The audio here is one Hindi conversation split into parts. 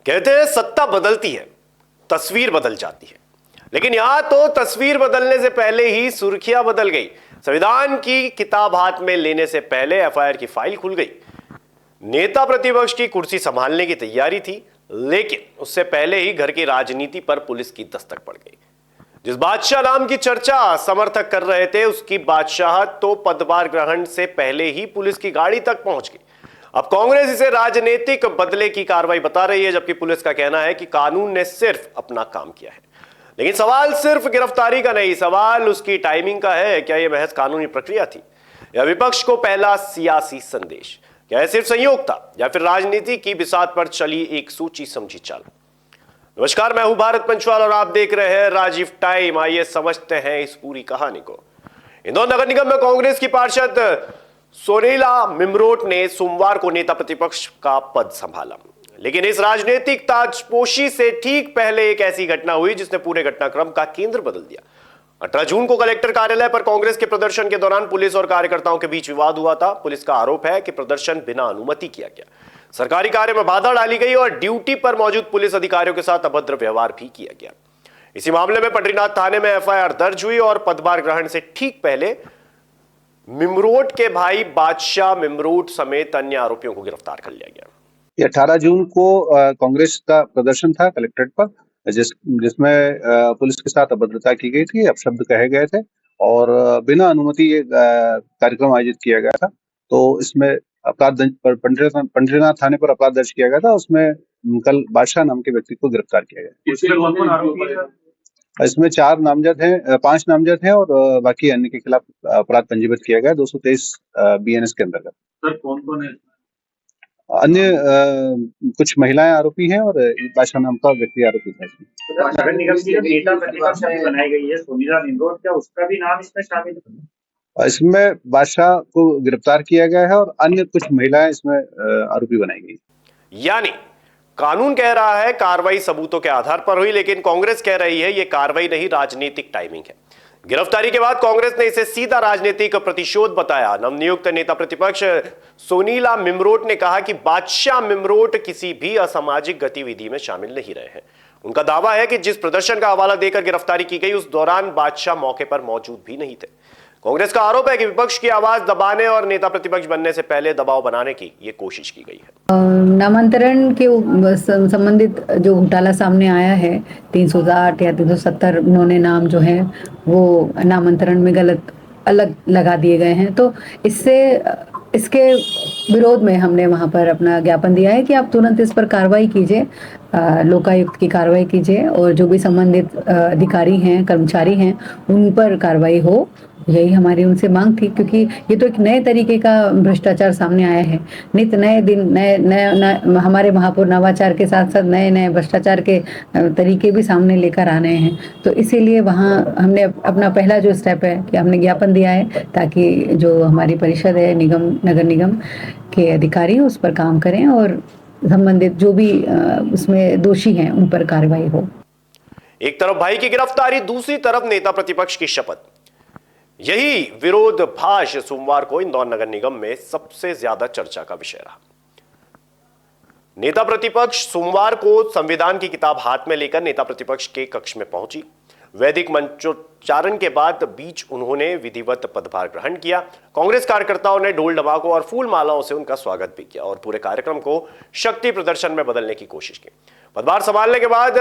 कहते हैं सत्ता बदलती है, तस्वीर बदल जाती है, लेकिन यहां तो तस्वीर बदलने से पहले ही सुर्खियां बदल गई। संविधान की किताब हाथ में लेने से पहले एफआईआर की फाइल खुल गई। नेता प्रतिपक्ष की कुर्सी संभालने की तैयारी थी, लेकिन उससे पहले ही घर की राजनीति पर पुलिस की दस्तक पड़ गई। जिस बादशाह नाम की चर्चा समर्थक कर रहे थे, उसकी बादशाहत तो पदभार ग्रहण से पहले ही पुलिस की गाड़ी तक पहुंच गई। अब कांग्रेस इसे राजनीतिक बदले की कार्रवाई बता रही है, जबकि पुलिस का कहना है कि कानून ने सिर्फ अपना काम किया है। लेकिन सवाल सिर्फ गिरफ्तारी का नहीं, सवाल उसकी टाइमिंग का है। क्या यह महज कानूनी प्रक्रिया थी या विपक्ष को पहला सियासी संदेश? क्या यह सिर्फ संयोग था या फिर राजनीति की बिसात पर चली एक सोची समझी चाल? नमस्कार, मैं हूं भारत पंचवाल और आप देख रहे हैं राजीव टाइम। आइए समझते हैं इस पूरी कहानी को। इंदौर नगर निगम में कांग्रेस की पार्षद सोनीला मिमरोट ने सोमवार को नेता प्रतिपक्ष का पद संभाला, लेकिन इस राजनीतिक ताजपोशी से ठीक पहले एक ऐसी घटना हुई जिसने पूरे घटनाक्रम का केंद्र बदल दिया। 18 जून को कलेक्टर कार्यालय पर कांग्रेस के प्रदर्शन के दौरान पुलिस और कार्यकर्ताओं के बीच विवाद हुआ था। पुलिस का आरोप है कि प्रदर्शन बिना अनुमति किया गया, सरकारी कार्य में बाधा डाली गई और ड्यूटी पर मौजूद पुलिस अधिकारियों के साथ अभद्र व्यवहार भी किया गया। इसी मामले में पंडरीनाथ थाने में एफआईआर दर्ज हुई और पदभार ग्रहण से ठीक पहले मिमरोट के भाई बादशाह मिमरोट समेत अन्य आरोपियों को गिरफ्तार कर लिया गया। 18 जून को कांग्रेस का प्रदर्शन था कलेक्ट्रेट पर, जिसमें पुलिस के साथ अभद्रता की गई थी, अपशब्द कहे गए थे और बिना अनुमति ये कार्यक्रम आयोजित किया गया था। तो इसमें पंडरीनाथ थाने पर अपराध दर्ज किया गया था। उसमें कल बादशाह नाम के व्यक्ति को गिरफ्तार किया गया। इसमें 4 नामजद हैं, 5 नामजद हैं और बाकी अन्य के खिलाफ अपराध पंजीबद्ध किया गया 223 बीएनएस के अंतर्गत। सर कौन कौन है? अन्य कुछ महिलाएं आरोपी हैं और बादशाह नाम का व्यक्ति आरोपी है। नगर निगम की नेता प्रतिपक्ष बनाई गई है सोनीला मिमरोट, क्या उसका भी नाम इसमें शामिल है? इसमें बादशाह को गिरफ्तार किया गया है और अन्य कुछ महिलाएं इसमें आरोपी बनाई गई। यानी कानून कह रहा है कार्रवाई सबूतों के आधार पर हुई, लेकिन कांग्रेस कह रही है यह कार्रवाई नहीं, राजनीतिक टाइमिंग है। गिरफ्तारी के बाद कांग्रेस ने इसे सीधा राजनीतिक प्रतिशोध बताया। नवनियुक्त नेता प्रतिपक्ष सोनीला मिमरोट ने कहा कि बादशाह मिमरोट किसी भी असामाजिक गतिविधि में शामिल नहीं रहे हैं। उनका दावा है कि जिस प्रदर्शन का हवाला देकर गिरफ्तारी की गई, उस दौरान बादशाह मौके पर मौजूद भी नहीं थे। कांग्रेस का आरोप है कि विपक्ष की आवाज दबाने और नेता प्रतिपक्ष बनने से पहले दबाव बनाने की ये कोशिश की गई है। नामांतरण के संबंधित जो घोटाला सामने आया है, 360 या 370 उन्होंने नाम जो है वो नामांतरण में गलत अलग लगा दिए गए हैं। तो इसके विरोध में हमने वहां पर अपना ज्ञापन दिया है कि आप तुरंत इस पर कार्रवाई कीजिए, लोकायुक्त की कार्रवाई कीजिए और जो भी संबंधित अधिकारी हैं, कर्मचारी हैं, उन पर कार्रवाई हो। यही हमारी उनसे मांग थी, क्योंकि ये तो एक नए तरीके का भ्रष्टाचार सामने आया है। नित नए दिन नए हमारे महापौर नवाचार के साथ साथ नए नए भ्रष्टाचार के तरीके भी सामने लेकर आ रहे हैं। तो इसीलिए वहाँ हमने अपना पहला जो स्टेप है कि हमने ज्ञापन दिया है, ताकि जो हमारी परिषद है, नगर निगम के अधिकारी उस पर काम करें और संबंधित जो भी उसमें दोषी हैं उन पर कार्रवाई हो। एक तरफ भाई की गिरफ्तारी, दूसरी तरफ नेता प्रतिपक्ष की शपथ। यही विरोधाभास सोमवार को इंदौर नगर निगम में सबसे ज्यादा चर्चा का विषय रहा। नेता प्रतिपक्ष सोमवार को संविधान की किताब हाथ में लेकर नेता प्रतिपक्ष के कक्ष में पहुंची। वैदिक मंत्रोच्चारण के बाद बीच उन्होंने विधिवत पदभार ग्रहण किया। कांग्रेस कार्यकर्ताओं ने ढोल ढमाकों और फूल मालाओं से उनका स्वागत भी किया और पूरे कार्यक्रम को शक्ति प्रदर्शन में बदलने की कोशिश की। पदभार संभालने के बाद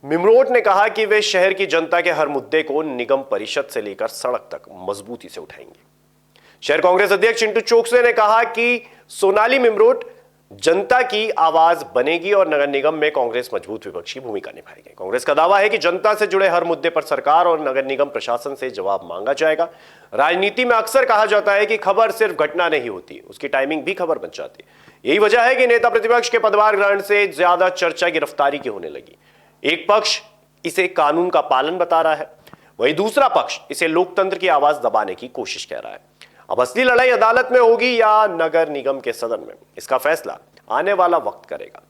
मिमरोट ने कहा कि वे शहर की जनता के हर मुद्दे को निगम परिषद से लेकर सड़क तक मजबूती से उठाएंगे। शहर कांग्रेस अध्यक्ष चिंटू चोकसे ने कहा कि सोनाली मिमरोट जनता की आवाज बनेगी और नगर निगम में कांग्रेस मजबूत विपक्षी भूमिका निभाएगी। कांग्रेस का दावा है कि जनता से जुड़े हर मुद्दे पर सरकार और नगर निगम प्रशासन से जवाब मांगा जाएगा। राजनीति में अक्सर कहा जाता है कि खबर सिर्फ घटना नहीं होती, उसकी टाइमिंग भी खबर बन जाती। यही वजह है कि नेता प्रतिपक्ष के पदभार ग्रहण से ज्यादा चर्चा गिरफ्तारी की होने लगी। एक पक्ष इसे कानून का पालन बता रहा है, वहीं दूसरा पक्ष इसे लोकतंत्र की आवाज दबाने की कोशिश कर रहा है। अब असली लड़ाई अदालत में होगी या नगर निगम के सदन में, इसका फैसला आने वाला वक्त करेगा।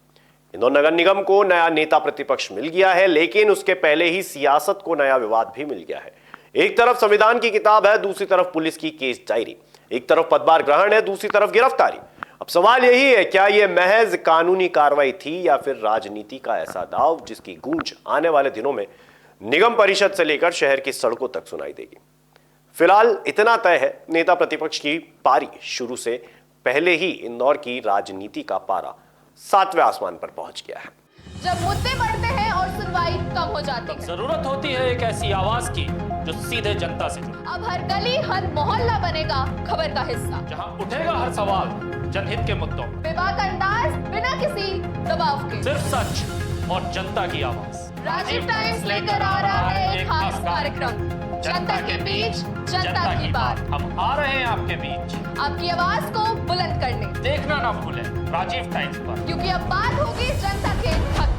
इंदौर नगर निगम को नया नेता प्रतिपक्ष मिल गया है, लेकिन उसके पहले ही सियासत को नया विवाद भी मिल गया है। एक तरफ संविधान की किताब है, दूसरी तरफ पुलिस की केस डायरी। एक तरफ पदभार ग्रहण है, दूसरी तरफ गिरफ्तारी। अब सवाल यही है, क्या यह महज कानूनी कार्रवाई थी या फिर राजनीति का ऐसा दांव जिसकी गूंज आने वाले दिनों में निगम परिषद से लेकर शहर की सड़कों तक सुनाई देगी। फिलहाल इतना तय है, नेता प्रतिपक्ष की पारी शुरू से पहले ही इंदौर की राजनीति का पारा 7वें आसमान पर पहुंच गया है। जब मुद्दे बढ़ते हैं और सुनवाई कम हो जाती है, जरूरत होती है एक ऐसी आवाज की जो सीधे जनता से जुड़े। अब हर गली हर मोहल्ला बनेगा खबर का हिस्सा, जहां उठेगा हर सवाल जनहित के मुद्दों, बेबाक अंदाज बिना किसी दबाव के, सिर्फ सच और जनता की आवाज। राजीव टाइम्स लेकर आ रहा है एक खास कार्यक्रम, जनता के बीच जनता की बात। हम आ रहे हैं आपके बीच, आपकी आवाज को बुलंद करने। देखना ना भूलें राजीव टाइम्स पर, क्योंकि अब बात होगी जनता के हक